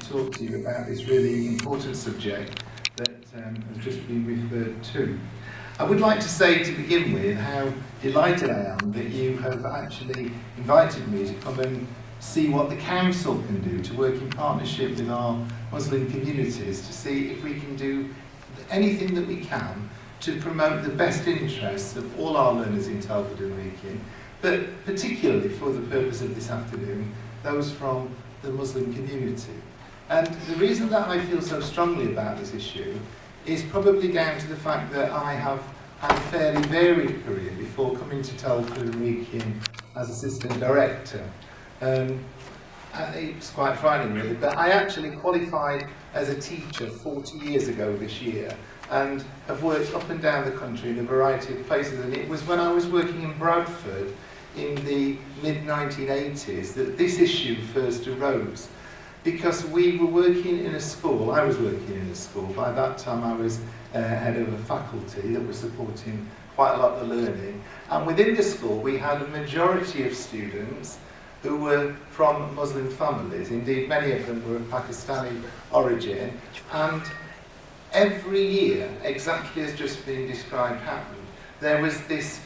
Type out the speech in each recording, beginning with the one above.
talk to you about this really important subject that has just been referred to. I would like to say to begin with how delighted I am that you have actually invited me to come and see what the council can do to work in partnership with our Muslim communities to see if we can do anything that we can to promote the best interests of all our learners in Telford and Wrekin, but particularly for the purpose of this afternoon, those from the Muslim community. And the reason that I feel so strongly about this issue is probably down to the fact that I have had a fairly varied career before coming to Telford and Wrekin as assistant director. It's quite frightening really, but I actually qualified as a teacher 40 years ago this year and have worked up and down the country in a variety of places, and it was when I was working in Bradford in the mid-1980s that this issue first arose, because we were working in a school, I was working in a school, by that time I was head of a faculty that was supporting quite a lot of the learning, and within the school we had a majority of students who were from Muslim families. Indeed, many of them were of Pakistani origin, and every year, exactly as just been described happened, there was this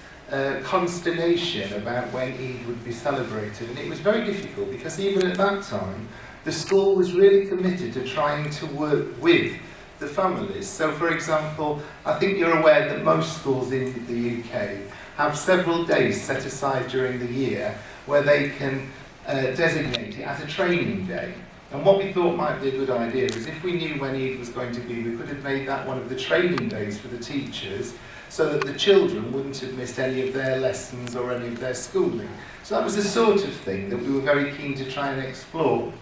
consternation about when Eid would be celebrated, and it was very difficult because even at that time the school was really committed to trying to work with the families. So for example, I think you're aware that most schools in the UK have several days set aside during the year where they can designate it as a training day. And what we thought might be a good idea is if we knew when Eid was going to be, we could have made that one of the training days for the teachers so that the children wouldn't have missed any of their lessons or any of their schooling. So that was the sort of thing that we were very keen to try and explore.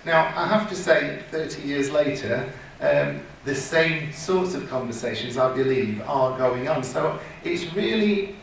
Now, I have to say, 30 years later, the same sorts of conversations, I believe, are going on. So it's really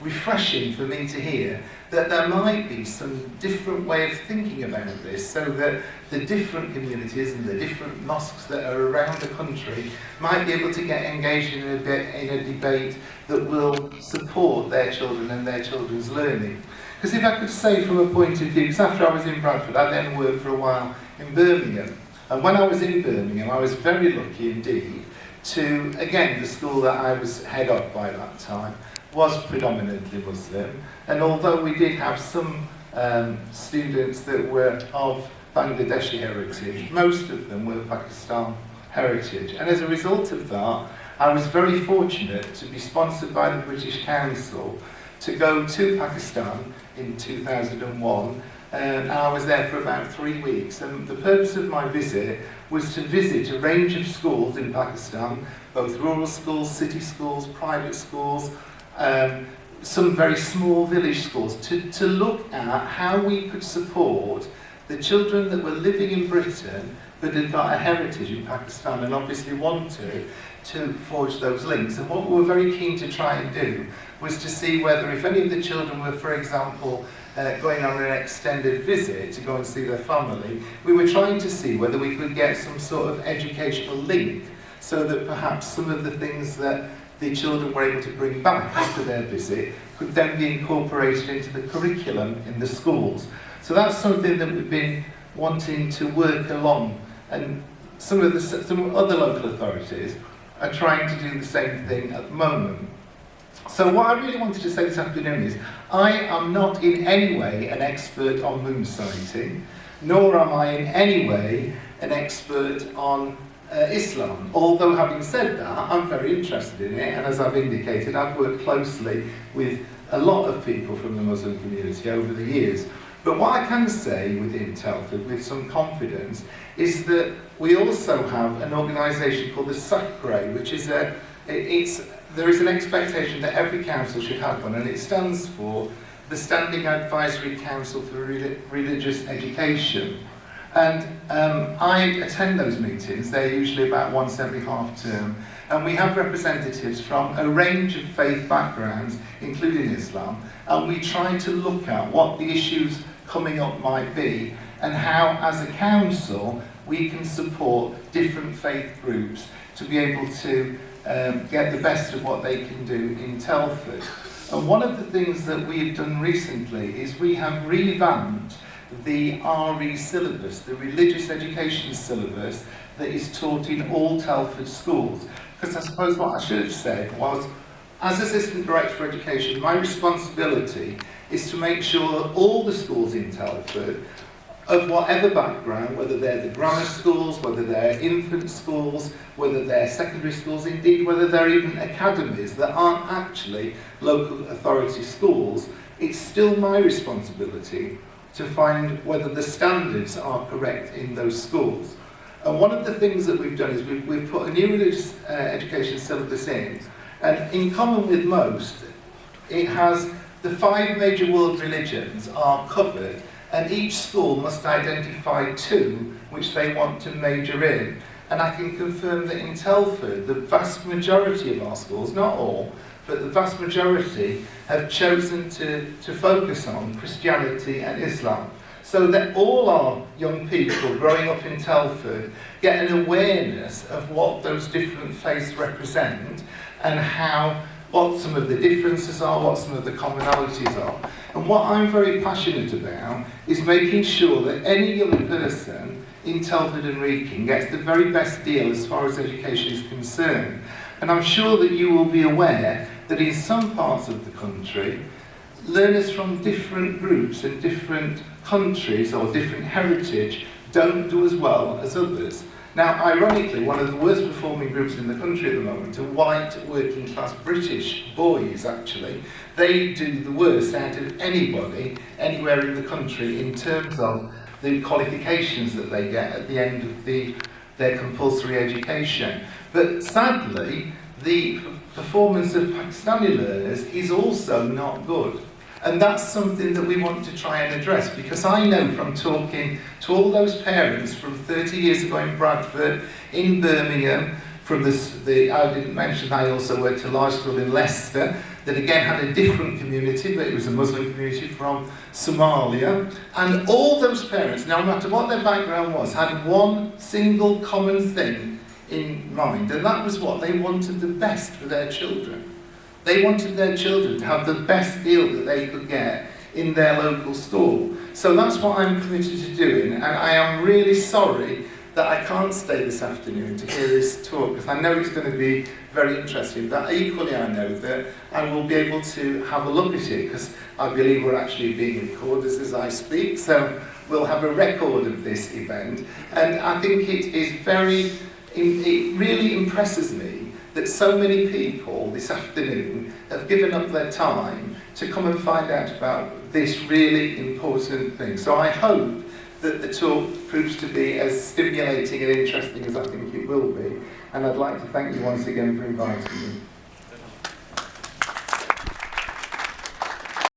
refreshing for me to hear that there might be some different way of thinking about this, so that the different communities and the different mosques that are around the country might be able to get engaged in a debate that will support their children and their children's learning. Because if I could say from a point of view, because after I was in Bradford, I then worked for a while in Birmingham. And when I was in Birmingham, I was very lucky indeed to, again, the school that I was head of by that time was predominantly Muslim. And although we did have some students that were of Bangladeshi heritage, most of them were Pakistan heritage. And as a result of that, I was very fortunate to be sponsored by the British Council to go to Pakistan in 2001. And I was there for about 3 weeks, and the purpose of my visit was to visit a range of schools in Pakistan, both rural schools, city schools, private schools, some very small village schools, to look at how we could support the children that were living in Britain but had got a heritage in Pakistan and obviously wanted to forge those links. And what we were very keen to try and do was to see whether if any of the children were, for example, going on an extended visit to go and see their family, we were trying to see whether we could get some sort of educational link so that perhaps some of the things that the children were able to bring back after their visit could then be incorporated into the curriculum in the schools. So that's something that we've been wanting to work along, and some other local authorities are trying to do the same thing at the moment. So what I really wanted to say this afternoon is, I am not in any way an expert on moon sighting, nor am I in any way an expert on Islam. Although having said that, I'm very interested in it, and as I've indicated, I've worked closely with a lot of people from the Muslim community over the years. But what I can say within Telford with some confidence is that we also have an organisation called the SACRE, which is there is an expectation that every council should have one, and it stands for the Standing Advisory Council for Religious Education. And I attend those meetings. They're usually about once every half term, and we have representatives from a range of faith backgrounds, including Islam, and we try to look at what the issues coming up might be and how, as a council, we can support different faith groups to be able to get the best of what they can do in Telford. And one of the things that we've done recently is we have revamped the RE syllabus, the religious education syllabus that is taught in all Telford schools. Because I suppose what I should have said was, as Assistant Director for Education, my responsibility is to make sure that all the schools in Telford, of whatever background, whether they're the grammar schools, whether they're infant schools, whether they're secondary schools, indeed whether they're even academies that aren't actually local authority schools, it's still my responsibility to find whether the standards are correct in those schools. And one of the things that we've done is we've put a new religious education syllabus in, and in common with most, it has the 5 major world religions are covered, and each school must identify 2 which they want to major in. And I can confirm that in Telford, the vast majority of our schools, not all, but the vast majority have chosen to focus on Christianity and Islam. So that all our young people growing up in Telford get an awareness of what those different faiths represent and what some of the differences are, what some of the commonalities are. And what I'm very passionate about is making sure that any young person in Telford and Wrekin gets the very best deal as far as education is concerned. And I'm sure that you will be aware that in some parts of the country, learners from different groups and different countries or different heritage don't do as well as others. Now, ironically, one of the worst performing groups in the country at the moment are white, working class British boys, actually. They do the worst out of anybody, anywhere in the country, in terms of the qualifications that they get at the end of their compulsory education. But sadly, the performance of Pakistani learners is also not good. And that's something that we want to try and address, because I know from talking to all those parents from 30 years ago in Bradford, in Birmingham, from I didn't mention I also worked at a large school in Leicester, that again had a different community, but it was a Muslim community from Somalia. And all those parents, no matter what their background was, had one single common thing in mind, and that was what they wanted the best for their children. They wanted their children to have the best deal that they could get in their local school. So that's what I'm committed to doing, and I am really sorry that I can't stay this afternoon to hear this talk, because I know it's going to be very interesting, but equally I know that I will be able to have a look at it, because I believe we're actually being recorded as I speak, so we'll have a record of this event. And I think it really impresses me that so many people this afternoon have given up their time to come and find out about this really important thing. So I hope that the talk proves to be as stimulating and interesting as I think it will be. And I'd like to thank you once again for inviting me.